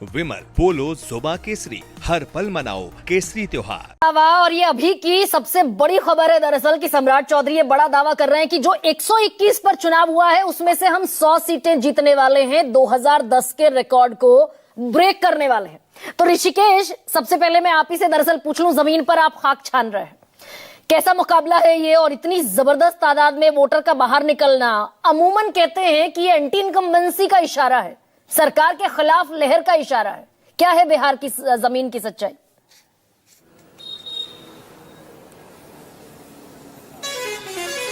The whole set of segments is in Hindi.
विमल पोलो जोबा केसरी, हर पल मनाओ केसरी त्योहार। और ये अभी की सबसे बड़ी खबर है दरअसल कि सम्राट चौधरी ये बड़ा दावा कर रहे हैं कि जो 121 पर चुनाव हुआ है उसमें से हम 100 सीटें जीतने वाले हैं, 2010 के रिकॉर्ड को ब्रेक करने वाले हैं। तो ऋषिकेश, सबसे पहले मैं आप ही से दरअसल पूछ लूं, जमीन पर आप खाक छान रहे हैं, कैसा मुकाबला है ये? और इतनी जबरदस्त तादाद में वोटर का बाहर निकलना, अमूमन कहते हैं कि ये एंटी इनकम्बेंसी का इशारा है, सरकार के खिलाफ लहर का इशारा है। क्या है बिहार की जमीन की सच्चाई?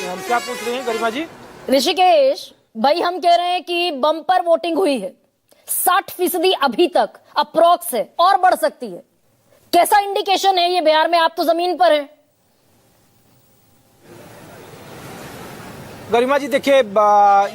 हम क्या पूछ रहे हैं गरिमा जी? ऋषिकेश भाई, हम कह रहे हैं कि बम्पर वोटिंग हुई है, 60% अभी तक अप्रोक्स है और बढ़ सकती है। कैसा इंडिकेशन है ये बिहार में? आप तो जमीन पर हैं। गरिमा जी देखिए,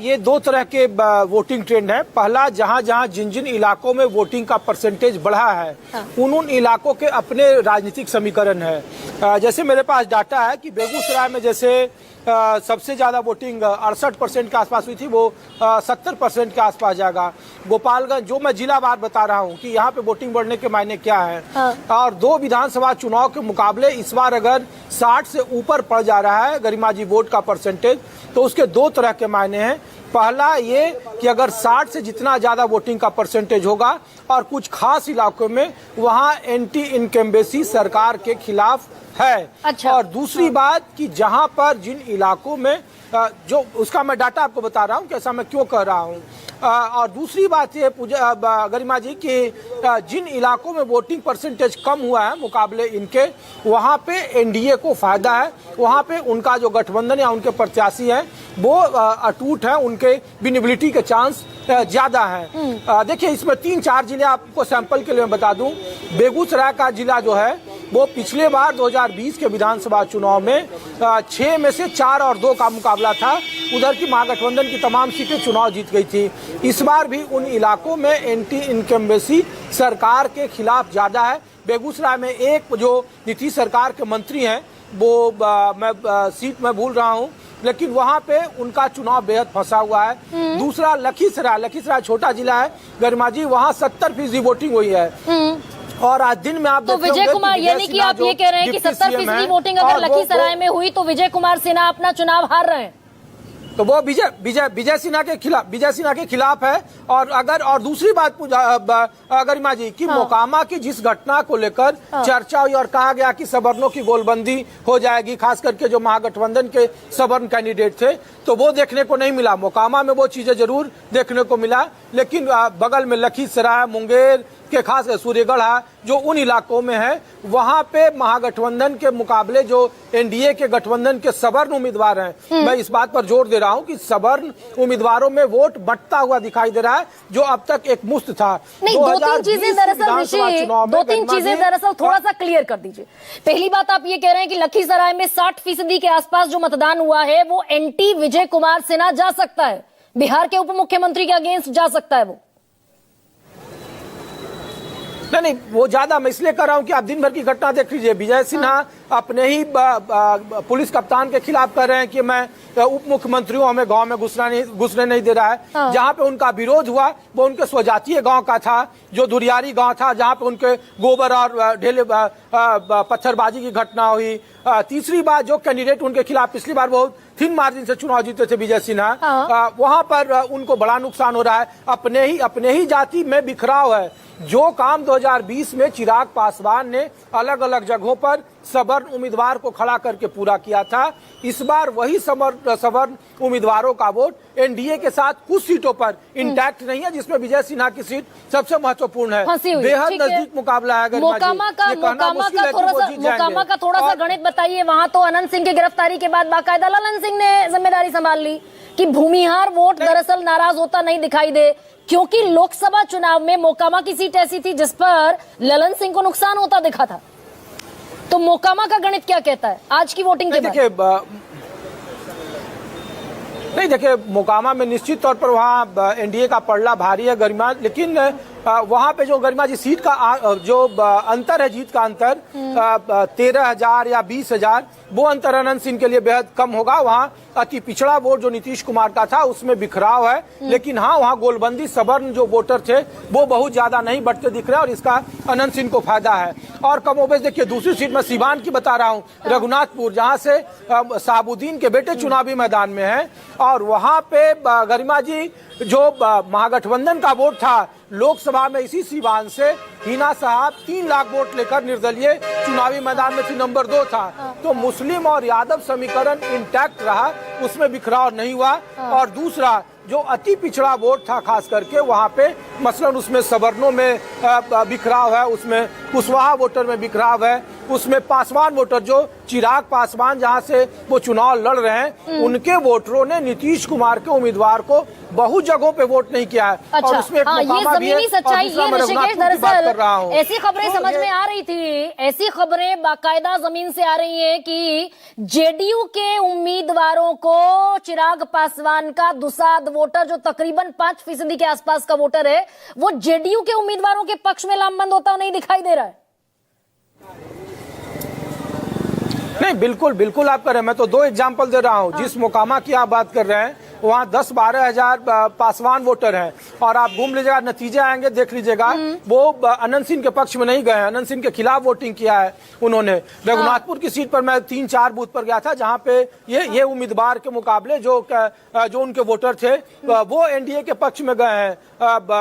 ये दो तरह के वोटिंग ट्रेंड है। पहला, जहां जहां जिन जिन इलाकों में वोटिंग का परसेंटेज बढ़ा है, उन इलाकों के अपने राजनीतिक समीकरण है। जैसे मेरे पास डाटा है कि बेगूसराय में जैसे सबसे ज्यादा वोटिंग 68% के आसपास हुई थी, वो 70% के आसपास जाएगा। गोपालगंज, जो मैं जिला वार बता रहा हूँ कि यहाँ पे वोटिंग बढ़ने के मायने क्या है। और दो विधानसभा चुनाव के मुकाबले इस बार अगर 60 से ऊपर पड़ जा रहा है गरिमा जी वोट का परसेंटेज, तो उसके दो तरह के मायने हैं। पहला ये कि अगर 60 से जितना ज्यादा वोटिंग का परसेंटेज होगा और कुछ खास इलाकों में वहां एंटी इनकम्बेंसी सरकार के खिलाफ है। अच्छा। और दूसरी बात कि जहां पर जिन इलाकों में जो उसका मैं डाटा आपको बता रहा हूं कि ऐसा मैं क्यों कह रहा हूं। और दूसरी बात ये गरिमा जी कि जिन इलाकों में वोटिंग परसेंटेज कम हुआ है मुकाबले इनके, वहां पे एनडीए को फायदा है, वहां पे उनका जो गठबंधन या उनके प्रत्याशी हैं वो अटूट है, उनके विनेबिलिटी के चांस ज्यादा है। देखिए, इसमें 3-4 जिले आपको सैंपल के लिए मैं बता दूं। बेगूसराय का जिला जो है वो पिछले बार 2020 के विधानसभा चुनाव में 6 में से 4 और 2 का मुकाबला था। उधर की महागठबंधन की तमाम सीटें चुनाव जीत गई थी। इस बार भी उन इलाकों में एंटी इनकम्बेंसी सरकार के खिलाफ ज्यादा है। बेगूसराय में एक जो नीतीश सरकार के मंत्री हैं, वो मैं सीट में भूल रहा हूँ, लेकिन वहां पे उनका चुनाव बेहद फंसा हुआ है। दूसरा लखीसराय छोटा जिला है गरिमा जी, वहाँ 70% वोटिंग हुई है। और आज दिन में आप तो विजय कुमार, यानी कि आप ये कह रहे हैं कि 70% वोटिंग अगर लखीसराय में हुई तो विजय कुमार सिन्हा अपना चुनाव हार रहे हैं, तो वो विजय सिन्हा के खिलाफ है। और दूसरी बात गरिमा जी कि मोकामा की जिस घटना को लेकर चर्चा हुई और कहा गया कि सवर्णों की गोलबंदी हो जाएगी, खास करके जो महागठबंधन के सवर्ण कैंडिडेट थे, तो वो देखने को नहीं मिला। मोकामा में वो चीजें जरूर देखने को मिला, लेकिन बगल में लखीसराय, मुंगेर के खास सूर्यगढ़ जो उन इलाकों में है, वहां पे महागठबंधन के मुकाबले जो एनडीए के गठबंधन के सवर्ण उम्मीदवार हैं, मैं इस बात पर जोर दे रहा हूं कि सवर्ण उम्मीदवारों में वोट बढ़ता हुआ दिखाई दे रहा है, जो अब तक एक मुश्त था। नहीं, दो तीन चीजें दरअसल थोड़ा सा क्लियर कर दीजिए। पहली बात, आप ये कह रहे हैं कि लखीसराय में 60% के आसपास जो मतदान हुआ है वो एंटी विजय कुमार सिन्हा जा सकता है, बिहार के उप मुख्यमंत्री के अगेंस्ट जा सकता है वो। नहीं, वो ज्यादा मैं इसलिए कर रहा हूं कि आप दिन भर की घटना देख लीजिए। विजय सिन्हा अपने ही पुलिस कप्तान के खिलाफ कर रहे हैं कि मैं उप मुख्यमंत्रियों हमें गांव में घुसने नहीं दे रहा है। जहां पे उनका विरोध हुआ वो उनके स्वजातीय गांव का था, जो दुरियारी गांव था, जहां पे उनके गोबर और ढेले पत्थरबाजी की घटना हुई। तीसरी बात, जो कैंडिडेट उनके खिलाफ पिछली बार बहुत थिन मार्जिन से चुनाव जीते थे विजय सिन्हा, वहां पर उनको बड़ा नुकसान हो रहा है। अपने ही जाति में बिखराव है। जो काम 2020 में चिराग पासवान ने अलग अलग जगहों पर सवर्ण उम्मीदवार को खड़ा करके पूरा किया था, इस बार वही सवर्ण उम्मीदवारों का वोट एनडीए के साथ कुछ सीटों पर इंटैक्ट नहीं है, जिसमें विजय सिन्हा की सीट सबसे महत्वपूर्ण है। बेहद नजदीक मुकाबला है। मोकामा का थोड़ा सा गणित बताइए। वहां तो अनंत सिंह की गिरफ्तारी के बाद बाकायदा ललन सिंह ने जिम्मेदारी संभाल ली कि भूमिहार वोट दरअसल नाराज होता नहीं दिखाई दे, क्योंकि लोकसभा चुनाव में मोकामा की सीट ऐसी थी जिस पर ललन सिंह को नुकसान होता दिखा था। तो मोकामा का गणित क्या कहता है आज की वोटिंग के बाद? नहीं, देखिए मोकामा में निश्चित तौर पर वहाँ एनडीए का पलड़ा भारी है गरिमा, लेकिन वहाँ पे जो गरिमा जी सीट का जो अंतर है, जीत का अंतर 13,000 या 20,000, वो अंतर अनंत सिंह के लिए बेहद कम होगा। वहाँ अति पिछड़ा वोट जो नीतीश कुमार का था उसमें बिखराव है, लेकिन हाँ वहाँ गोलबंदी सवर्ण जो वोटर थे वो बहुत ज्यादा नहीं बढ़ते दिख रहे हैं और इसका अनंत सिंह को फायदा है। और कमोबेश देखिए दूसरी सीट में सीवान की बता रहा हूँ, रघुनाथपुर, जहाँ से शहाबुद्दीन के बेटे चुनावी मैदान में है और वहाँ पे गरिमा जी जो महागठबंधन का वोट था लोकसभा में इसी सीवान से हिना साहब 3 लाख वोट लेकर निर्दलीय चुनावी मैदान में थी, नंबर 2 था। तो मुस्लिम और यादव समीकरण इंटैक्ट रहा, उसमें बिखराव नहीं हुआ। और दूसरा जो अति पिछड़ा वोट था खास करके वहाँ पे मसलन उसमें सवर्णों में बिखराव है, उसमें कुशवाहा वोटर में बिखराव है, उसमें पासवान वोटर जो चिराग पासवान जहाँ से वो चुनाव लड़ रहे हैं उनके वोटरों ने नीतीश कुमार के उम्मीदवार को बहुत जगहों पे वोट नहीं किया है। अच्छा, और उसमें हाँ, ये जमीनी सच्चाई, ये ऋषिकेश दरअसल ऐसी खबरें समझ में आ रही थी, ऐसी खबरें बाकायदा जमीन से आ रही हैं कि जेडीयू के उम्मीदवारों को चिराग पासवान का दुसाध वोटर जो तकरीबन 5% के आसपास का वोटर है वो जेडीयू के उम्मीदवारों के पक्ष में लामबंद होता नहीं दिखाई दे रहा है। नहीं, बिल्कुल बिल्कुल आप कर रहे हैं। मैं तो 2 एग्जाम्पल दे रहा हूँ। जिस मोकामा की आप बात कर रहे हैं वहाँ 10-12 हजार पासवान वोटर हैं और आप घूम लीजिएगा, नतीजे आएंगे देख लीजिएगा, वो अनंत सिंह के पक्ष में नहीं गए हैं, अनंत सिंह के खिलाफ वोटिंग किया है उन्होंने। रघुनाथपुर की सीट पर मैं 3-4 बूथ पर गया था जहाँ पे ये उम्मीदवार के मुकाबले जो उनके वोटर थे वो एनडीए के पक्ष में गए हैं,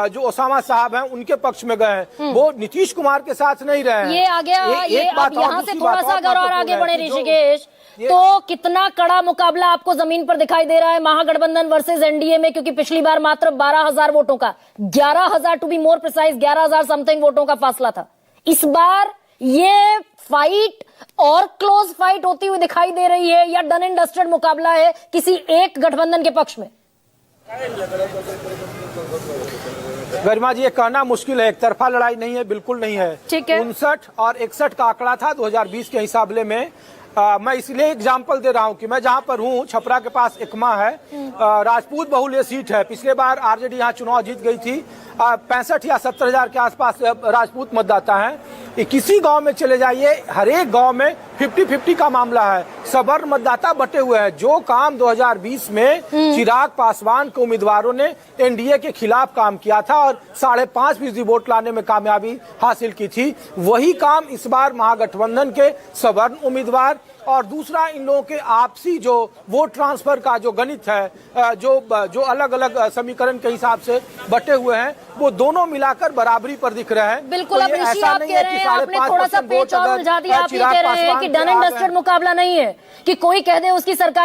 जो ओसामा साहब हैं उनके पक्ष में गए हैं, वो नीतीश कुमार के साथ नहीं रहे हैं। ये आ गया, ये अब यहाँ से थोड़ा सा अगर और आगे बढ़े ऋषिकेश, तो कितना कड़ा मुकाबला आपको जमीन पर दिखाई दे रहा है महागठबंधन वर्सेस एनडीए में, क्योंकि पिछली बार मात्र 12,000 वोटों का, 11,000 to be more precise, 11,000 something वोटों का फासला था। इस बार ये फाइट और क्लोज फाइट होती हुई दिखाई दे रही है या डन एंड डस्टेड मुकाबला है किसी एक गठबंधन के पक्ष में? गरिमा जी ये कहना मुश्किल है, एक तरफा लड़ाई नहीं है, बिल्कुल नहीं है। 59 और 61 का आंकड़ा था 2020 के हिसाबले में। मैं इसलिए एग्जाम्पल दे रहा हूं कि मैं जहां पर हूं छपरा के पास एकमा है, राजपूत बहुल्य सीट है। पिछले बार आरजेडी यहां चुनाव जीत गई थी, 65 या 70 हजार के आसपास राजपूत मतदाता हैं। किसी गांव में चले जाइए, हर एक गांव में 50-50 का मामला है, सवर्ण मतदाता बटे हुए हैं। जो काम 2020 में चिराग पासवान के उम्मीदवारों ने एनडीए के खिलाफ काम किया था और 5.5% वोट लाने में कामयाबी हासिल की थी, वही काम इस बार महागठबंधन के सवर्ण उम्मीदवार और दूसरा इन लोगों के आपसी जो वोट ट्रांसफर का जो गणित है, जो अलग अलग समीकरण के हिसाब से बटे हुए हैं, वो दोनों मिलाकर बराबरी पर दिख रहे हैं। बिल्कुल। अब ऋषि आप कह रहे हैं, आपने थोड़ा सा पेच और उलझा दिया, आप ये कह रहे हैं कि डन एंड डस्टेड मुकाबला नहीं है कि कोई कह दे उसकी सरकार